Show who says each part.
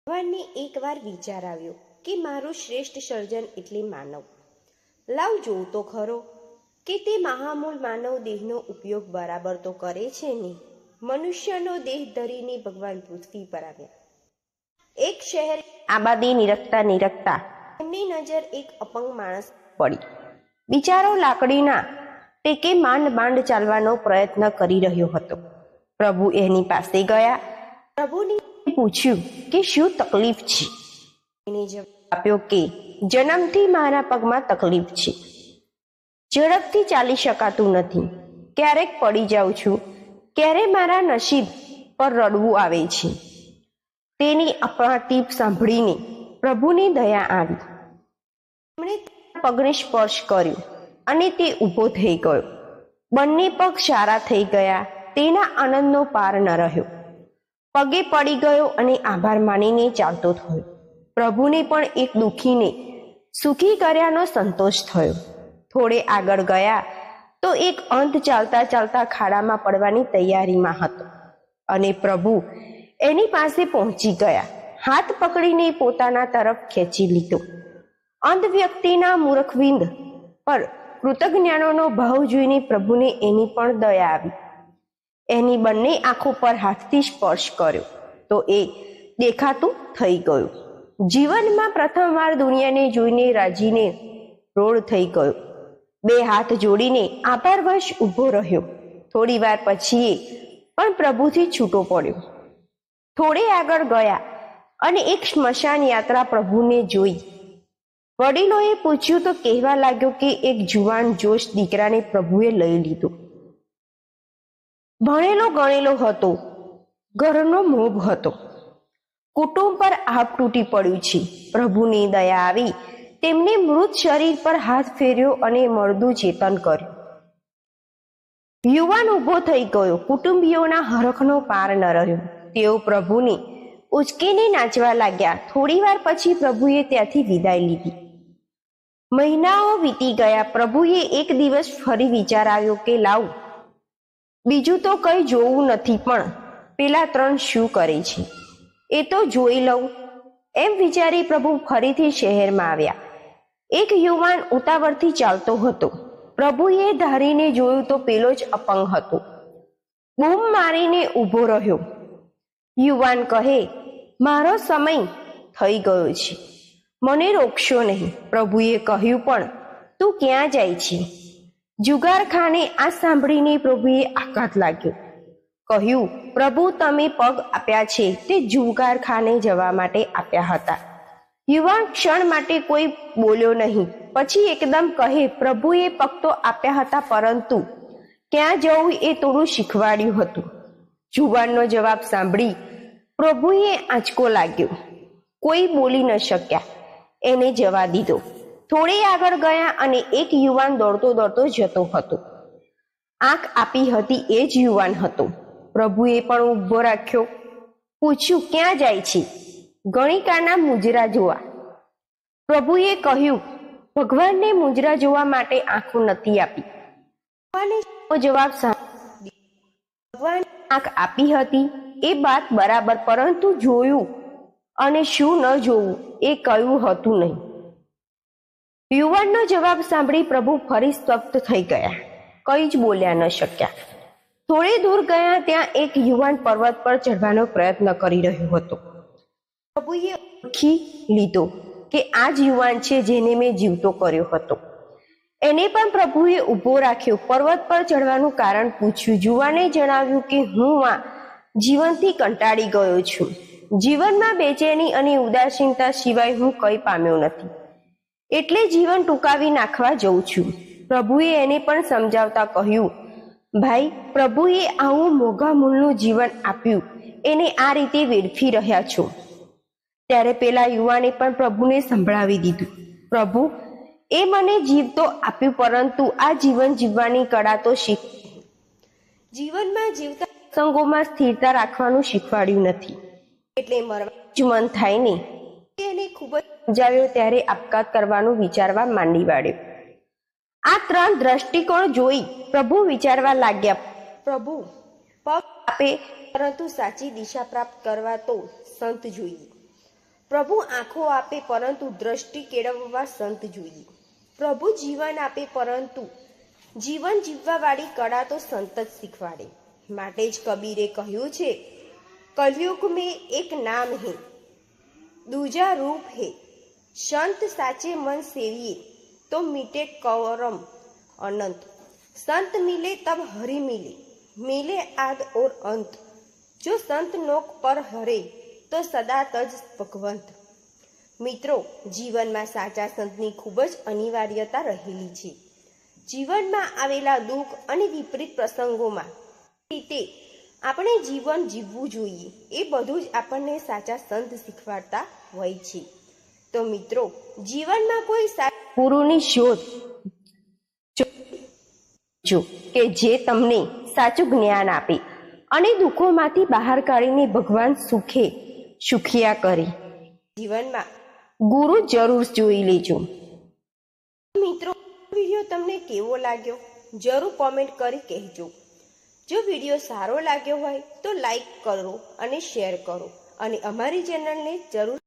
Speaker 1: ભગવાનને એકવાર વિચાર આવ્યો કે મારું શ્રેષ્ઠ સર્જન એટલે માનવ. લાવ જોઉં તો ખરો કે તે મહામૂળ માનવ દેહનો ઉપયોગ બરાબર તો કરે છે ને. મનુષ્યનો દેહ ધરીને ભગવાન પૃથ્વી પર આવ્યા. એક શહેર આબાદી નિરખતા એમની નજર એક અપંગ માણસ પડી. બિચારો લાકડીના ટેકે માંડ ચાલવાનો પ્રયત્ન કરી રહ્યો હતો. પ્રભુ એની પાસે ગયા. પ્રભુને પૂછ્યું કે શું તકલીફ છે. એને જવાબ આપ્યો કે જન્મથી મારા પગમાં તકલીફ છે. ઝડપથી ચાલી શકાતું નથી. ક્યારેક પડી જાઉં છું, ક્યારે મારા નસીબ પર રડવું આવે છે. તેની અપાતી સાંભળીને પ્રભુની દયા આવી. તેમણે પગને સ્પર્શ કર્યો અને તે ઊભો થઈ ગયો. બંને પગ સારા થઈ ગયા. તેના આનંદનો પાર ન રહ્યો. પગે પડી ગયો અને આભાર માનીને ચાલતો થયો. પ્રભુને પણ એક દુઃખીને સુખી કર્યાનો સંતોષ થયો. થોડે આગળ ગયા તો એક અંધ ચાલતા ચાલતા ખાડામાં પડવાની તૈયારીમાં હતો અને પ્રભુ એની પાસે પહોંચી ગયા. હાથ પકડીને પોતાના તરફ ખેંચી લીધો. અંધ વ્યક્તિના મૂર્ખવિંદ પર કૃતજ્ઞાનોનો ભાવ જોઈને પ્રભુને એની પણ દયા આવી. એની બંને આંખો પર હાથથી સ્પર્શ કર્યો તો એ દેખાતું થઈ ગયું. જીવનમાં પ્રથમવાર દુનિયાને જોઈને રાજીને રોડ થઈ ગયો. બે હાથ જોડીને આભારવશ ઊભો રહ્યો. થોડી વાર પછી એ પણ પ્રભુથી છૂટો પડ્યો. થોડે આગળ ગયા અને એક સ્મશાન યાત્રા પ્રભુને જોઈ. વડીલોએ પૂછ્યું તો કહેવા લાગ્યો કે એક જુવાન જોશ દીકરાને પ્રભુએ લઈ લીધો. ભણેલો ગણેલો હતો, ઘરનો મોભ હતો. કુટુંબ પર આપ તૂટી પડ્યું છે. પ્રભુની દયા આવી. તેમને મૃત શરીર પર હાથ ફેર્યો અને મળદું ચેતન કર્યું. યુવાન ઊભો થઈ ગયો. કુટુંબીઓના હરખનો પાર ન રહ્યો. તેઓ પ્રભુને ઉચકીને નાચવા લાગ્યા. થોડી વાર પછી પ્રભુએ ત્યાંથી વિદાય લીધી. મહિનાઓ વીતી ગયા. પ્રભુએ એક દિવસ ફરી વિચાર આવ્યો કે લાવ બીજું તો કંઈ જોવું નથી, પણ પેલા ત્રણ શું કરે છે એ તો જોઈ લઉં. એમ વિચારી પ્રભુ ફરીથી શહેરમાં આવ્યા. એક યુવાન ઉતાવળથી ચાલતો હતો. પ્રભુએ ધારીને જોયું તો પેલો જ અપંગ હતો. બૂમ મારીને ઊભો રહ્યો. યુવાન કહે, મારો સમય થઈ ગયો છે, મને રોકશો નહીં. પ્રભુએ કહ્યું, પણ તું ક્યાં જાય છે? જુગારખાને. આ સાંભળીને પ્રભુએ આઘાત લાગ્યો. કહ્યું, પ્રભુ તમે પગ આપ્યા છે તે જુગારખાને જવા માટે આપ્યા હતા. યુવાન ક્ષણ માટે કોઈ બોલ્યો નહીં. પછી એકદમ કહે, પ્રભુએ પગ તો આપ્યા હતા, પરંતુ ક્યાં જવું એ થોડું શીખવાડ્યું હતું. જુવાનનો જવાબ સાંભળી પ્રભુએ આંચકો લાગ્યો. કોઈ બોલી ન શક્યા. એને જવા દીધો. થોડે આગળ ગયા અને એક યુવાન દોડતો દોડતો જતો હતો. આંખ આપી હતી એ જ યુવાન હતો. પ્રભુએ પણ ઊભો રાખ્યો. પૂછ્યું, ક્યાં જાય છે? ગણિકાના મુજરા જોવા. પ્રભુએ કહ્યું, ભગવાનને મુજરા જોવા માટે આંખો નથી આપી. જવાબ ભગવાન આંખ આપી હતી એ વાત બરાબર, પરંતુ જોયું અને શું ન જોવું એ કયું હતું નહીં. યુવાનનો જવાબ સાંભળી પ્રભુ ફરી સ્તબ્ધ થઈ ગયા. કંઈ જ બોલ્યા ન શક્યા. થોડે દૂર ગયા ત્યાં એક યુવાન પર્વત પર ચઢવાનો પ્રયત્ન કરી રહ્યો હતો. પ્રભુએ ઓળખી લીધો કે આ જ યુવાન છે જેને મેં જીવતો કર્યો હતો. એને પણ પ્રભુએ ઊભો રાખ્યો. પર્વત પર ચડવાનું કારણ પૂછ્યું. યુવાને જણાવ્યું કે હું આ જીવનથી કંટાળી ગયો છું. જીવનમાં બેચેની અને ઉદાસીનતા સિવાય હું કંઈ પામ્યો નથી, એટલે જીવન ટૂંકાવી નાખવા જઉં છું. પ્રભુએ એને પણ સમજાવતા કહ્યું, ભાઈ, પ્રભુએ આવું મોંઘા મૂળનું જીવન આપ્યું, એને આ રીતે વેડફી રહ્યા છો. ત્યારે પેલા યુવાને પણ પ્રભુને સંભળાવી દીધું, પ્રભુ, એ મને જીવતો આપ્યું, પરંતુ આ જીવન જીવવાની કળા તો શીખ. જીવનમાં જીવતા સંગોમાં સ્થિરતા રાખવાનું શીખવાડ્યું નથી, એટલે મરવા જ મન થાય ને. એને ખૂબ જ સમજાવ્યો ત્યારે આપઘાત કરવાનું વિચારવા માંડી વાળ્યો. આ ત્રણ દ્રષ્ટિકોણ જોઈ પ્રભુ વિચારવા લાગ્યા. પ્રભુ પગ આપે, પરંતુ સાચી દિશા પ્રાપ્ત કરવા તો સંત જોઈએ. પ્રભુ આંખો આપે પરંતુ દ્રષ્ટિ કેળવવા સંત જોઈએ. પ્રભુ જીવન આપે પરંતુ જીવન જીવવાવાળી કળા તો સંત જ શીખવાડે. માટે જ કબીરે કહ્યું છે, કલયુગ મેં એક નામ હે દૂજા રૂપ હે, સંત સાચે મન સેવીએ તો મીટે करम अनंत. संत मिले तब हरि मिले, मिले आद और अंत. जो संत नोक पर हरे તો સદા તજ ભગવંત. મિત્રો, જીવનમાં સાચા સંતની ખૂબ જ અનિવાર્યતા રહેલી છે. જીવનમાં આવેલા દુઃખ અને વિપરીત પ્રસંગોમાં રીતે આપણે જીવન જીવવું જોઈએ એ બધું જ આપણને સાચા સંત શીખવાડતા હોય છે. તો મિત્રો, જીવનમાં કોઈ ગુરુની શોધ જો કે જે તમને સાચું જ્ઞાન આપે અને દુઃખોમાંથી બહાર કાઢીને ભગવાન સુખિયા કરે. જીવનમાં ગુરુ જરૂર જોઈ લેજો. મિત્રો, વિડીયો તમને કેવો લાગ્યો જરૂર કોમેન્ટ કરી કહેજો. જો વિડીયો સારો લાગ્યો હોય તો લાઈક કરો અને શેર કરો અને અમારી ચેનલને જરૂર